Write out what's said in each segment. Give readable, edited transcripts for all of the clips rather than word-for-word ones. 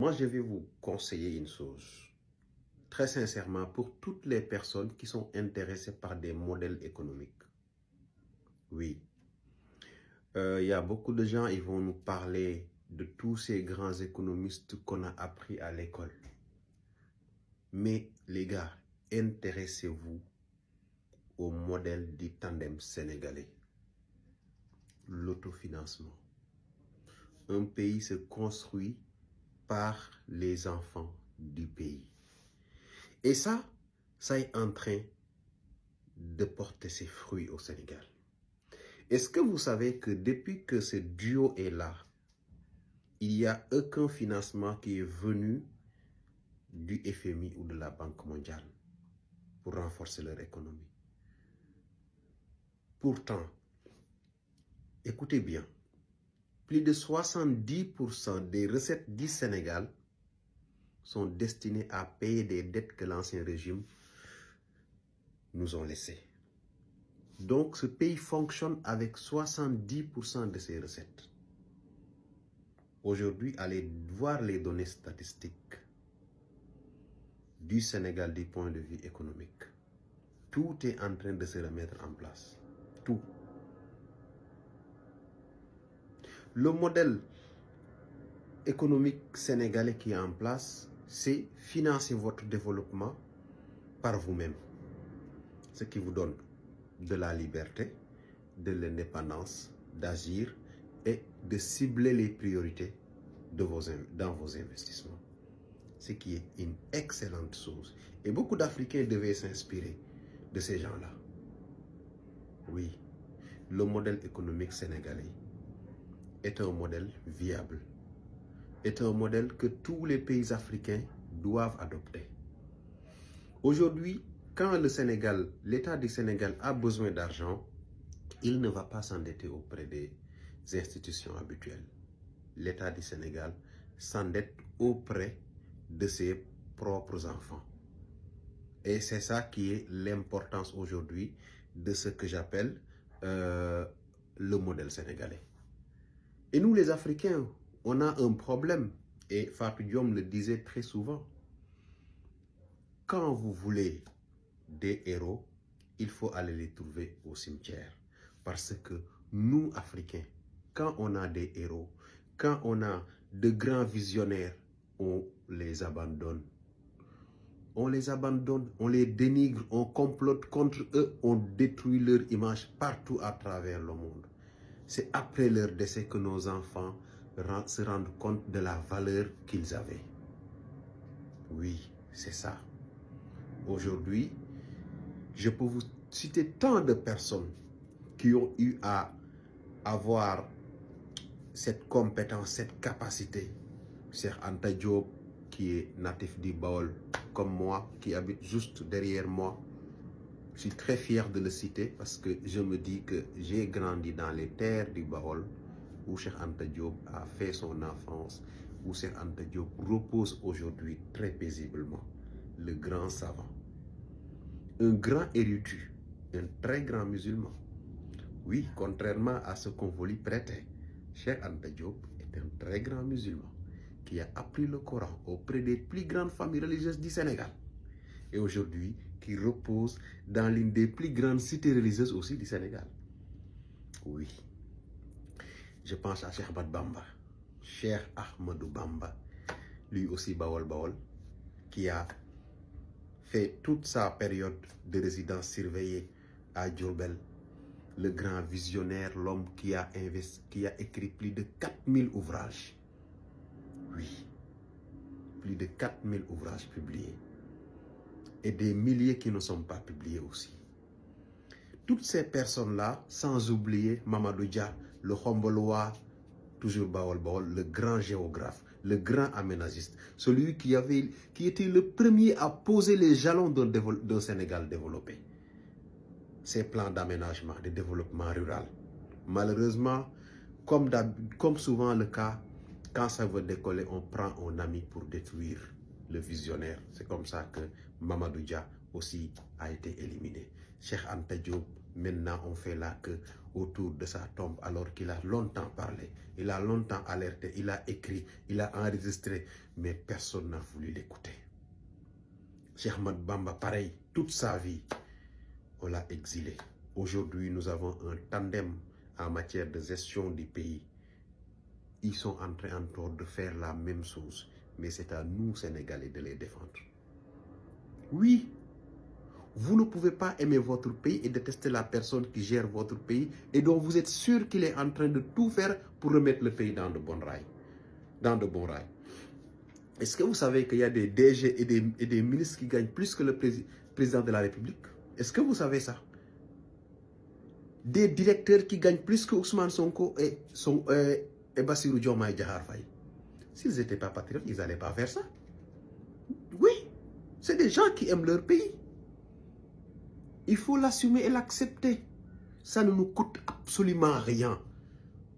Moi, je vais vous conseiller une chose, très sincèrement, pour toutes les personnes qui sont intéressées par des modèles économiques. Oui, il y a beaucoup de gens, ils vont nous parler de tous ces grands économistes qu'on a appris à l'école. Mais les gars, intéressez-vous au modèle du tandem sénégalais, l'autofinancement. Un pays se construit par les enfants du pays. Et ça est en train de porter ses fruits au Sénégal. Est-ce que vous savez que depuis que ce duo est là, il n'y a aucun financement qui est venu du FMI ou de la Banque mondiale pour renforcer leur économie? Pourtant, écoutez bien, plus de 70% des recettes du Sénégal sont destinées à payer des dettes que l'ancien régime nous ont laissées. Donc, ce pays fonctionne avec 70% de ses recettes. Aujourd'hui, allez voir les données statistiques du Sénégal du point de vue économique. Tout est en train de se remettre en place. Tout. Le modèle économique sénégalais qui est en place, c'est financer votre développement par vous-même. Ce qui vous donne de la liberté, de l'indépendance, d'agir et de cibler les priorités dans vos investissements. Ce qui est une excellente chose. Et beaucoup d'Africains devaient s'inspirer de ces gens-là. Oui, le modèle économique sénégalais est un modèle viable, est un modèle que tous les pays africains doivent adopter. Aujourd'hui, quand le Sénégal, l'État du Sénégal a besoin d'argent, il ne va pas s'endetter auprès des institutions habituelles. L'État du Sénégal s'endette auprès de ses propres enfants. Et c'est ça qui est l'importance aujourd'hui de ce que j'appelle le modèle sénégalais. Et nous les Africains, on a un problème. Et Fatou Diom le disait très souvent. Quand vous voulez des héros, il faut aller les trouver au cimetière. Parce que nous, Africains, quand on a des héros, quand on a de grands visionnaires, on les abandonne. On les abandonne, on les dénigre, on complote contre eux, on détruit leur image partout à travers le monde. C'est après leur décès que nos enfants se rendent compte de la valeur qu'ils avaient. Oui, c'est ça. Aujourd'hui, je peux vous citer tant de personnes qui ont eu à avoir cette compétence, cette capacité. Cheikh Anta Diop, qui est natif du Baol, comme moi, qui habite juste derrière moi. Je suis très fier de le citer parce que je me dis que j'ai grandi dans les terres du Baol, où Cheikh Anta Diop a fait son enfance, où Cheikh Anta Diop repose aujourd'hui très paisiblement. Le grand savant, un grand érudit, un très grand musulman. Oui, contrairement à ce qu'on vous lui prêtait, Cheikh Anta Diop est un très grand musulman qui a appris le Coran auprès des plus grandes familles religieuses du Sénégal. Et aujourd'hui, qui repose dans l'une des plus grandes cités religieuses aussi du Sénégal. Oui. Je pense à Cheikh Ahmadou Bamba, Cheikh Ahmadou Bamba, lui aussi Bawol Bawol, qui a fait toute sa période de résidence surveillée à Diourbel. Le grand visionnaire, l'homme qui a écrit plus de 4000 ouvrages. Oui, plus de 4000 ouvrages publiés. Et des milliers qui ne sont pas publiés aussi. Toutes ces personnes-là, sans oublier Mamadou Dia, le Khomboloa, toujours Bawol Bawol, le grand géographe, le grand aménagiste, celui qui était le premier à poser les jalons d'un Sénégal développé. Ces plans d'aménagement, de développement rural. Malheureusement, comme souvent le cas, quand ça veut décoller, on prend un ami pour détruire le visionnaire. C'est comme ça que Mamadou Dia aussi a été éliminé. Cheikh Anta Diop Maintenant, on fait la queue autour de sa tombe alors qu'il a longtemps parlé, il a longtemps alerté, il a écrit, il a enregistré, mais personne n'a voulu l'écouter. Cheikh Ahmadou Bamba, pareil, toute sa vie, on l'a exilé. Aujourd'hui, nous avons un tandem en matière de gestion du pays. Ils sont en train encore de faire la même chose, mais c'est à nous, Sénégalais, de les défendre. Oui, vous ne pouvez pas aimer votre pays et détester la personne qui gère votre pays et dont vous êtes sûr qu'il est en train de tout faire pour remettre le pays dans de bons rails. Est-ce que vous savez qu'il y a des DG et des ministres qui gagnent plus que le président de la République? Est-ce que vous savez ça? Des directeurs qui gagnent plus que Ousmane Sonko et Bassirou Diomaye Diakhar Faye. S'ils n'étaient pas patriotes, ils n'allaient pas faire ça. Oui, c'est des gens qui aiment leur pays. Il faut l'assumer et l'accepter. Ça ne nous coûte absolument rien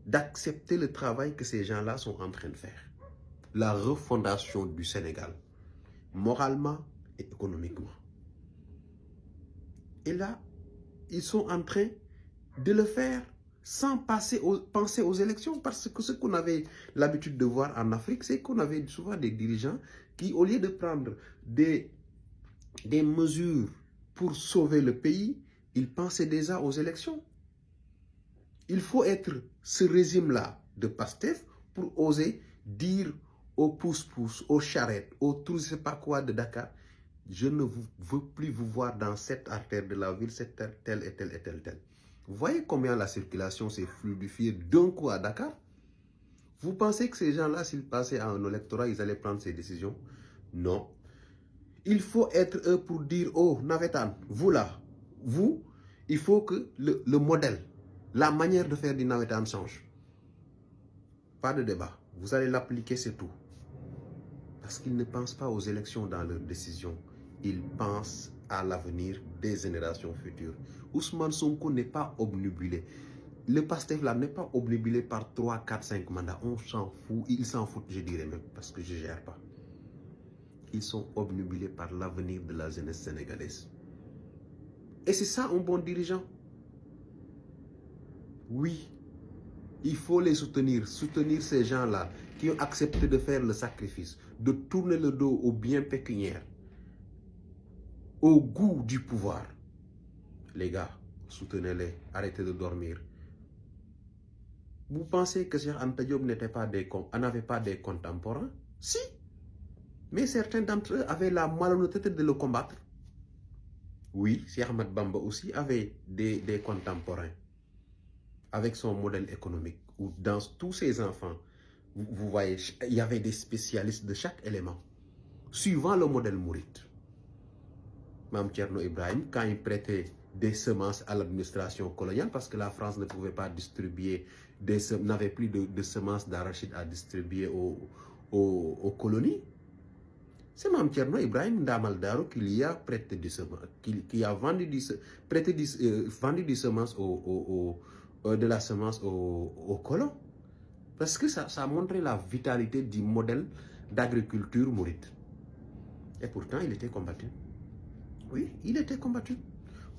d'accepter le travail que ces gens-là sont en train de faire. La refondation du Sénégal, moralement et économiquement. Et là, ils sont en train de le faire sans penser aux élections, parce que ce qu'on avait l'habitude de voir en Afrique, c'est qu'on avait souvent des dirigeants qui, au lieu de prendre des mesures pour sauver le pays, ils pensaient déjà aux élections. Il faut être ce régime-là de Pastef pour oser dire aux pousse-pousse, aux charrettes, aux tout je ne sais pas quoi de Dakar, je ne veux plus vous voir dans cette artère de la ville, cette telle et telle et telle, telle. Vous voyez combien la circulation s'est fluidifiée d'un coup à Dakar? Vous pensez que ces gens-là, s'ils passaient à un électorat, ils allaient prendre ces décisions? Non. Il faut être eux pour dire, oh, Navetan, vous là, vous, il faut que le modèle, la manière de faire du Navetan change. Pas de débat. Vous allez l'appliquer, c'est tout. Parce qu'ils ne pensent pas aux élections dans leurs décisions. Ils pensent à l'avenir des générations futures. Ousmane Sonko n'est pas obnubilé. Le Pastef là n'est pas obnubilé par 3, 4, 5 mandats. On s'en fout. Ils s'en foutent, je dirais même, parce que je ne gère pas. Ils sont obnubilés par l'avenir de la jeunesse sénégalaise. Et c'est ça un bon dirigeant. Oui, il faut les soutenir. Soutenir ces gens-là qui ont accepté de faire le sacrifice, de tourner le dos au bien pécuniaire, au goût du pouvoir. Les gars, soutenez-les, arrêtez de dormir. Vous pensez que Cheikh Anta Diop n'avait pas des contemporains? Si. Mais certains d'entre eux avaient la malhonnêteté de le combattre. Oui, Cheikh Ahmadou Bamba aussi avait des contemporains avec son modèle économique, où dans tous ses enfants, vous voyez, il y avait des spécialistes de chaque élément, suivant le modèle mouride. Mame Thierno Ibrahim, quand il prêtait des semences à l'administration coloniale, parce que la France ne pouvait pas distribuer, n'avait plus de semences d'arachide à distribuer aux colonies, c'est Mame Thierno Ibrahim Ndamal Daro qui lui a prêté des semences, qui a vendu des semences de la semence aux colons. Parce que ça a montré la vitalité du modèle d'agriculture mouride. Et pourtant, il était combattu. Oui, il était combattu.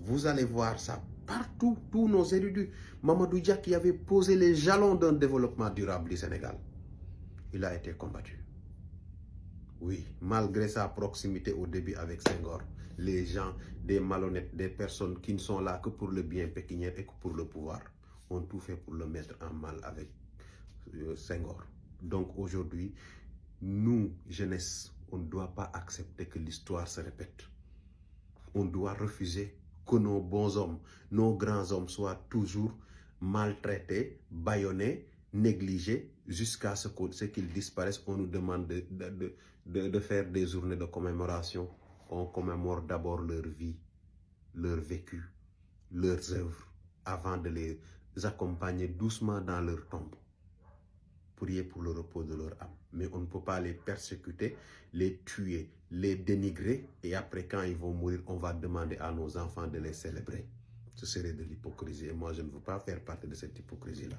Vous allez voir ça partout, tous nos érudits. Mamadou Dia qui avait posé les jalons d'un développement durable du Sénégal. Il a été combattu. Oui, malgré sa proximité au début avec Senghor, les gens, des malhonnêtes, des personnes qui ne sont là que pour le bien pécuniaire et que pour le pouvoir, ont tout fait pour le mettre en mal avec Senghor. Donc aujourd'hui, nous, jeunesse, on ne doit pas accepter que l'histoire se répète. On doit refuser que nos bons hommes, nos grands hommes soient toujours maltraités, bâillonnés, négligés, jusqu'à ce qu'ils disparaissent. On nous demande de faire des journées de commémoration. On commémore d'abord leur vie, leur vécu, leurs œuvres, avant de les accompagner doucement dans leur tombe. Prier pour le repos de leur âme. Mais on ne peut pas les persécuter, les tuer, les dénigrer, et après quand ils vont mourir, on va demander à nos enfants de les célébrer. Ce serait de l'hypocrisie, et moi je ne veux pas faire partie de cette hypocrisie-là.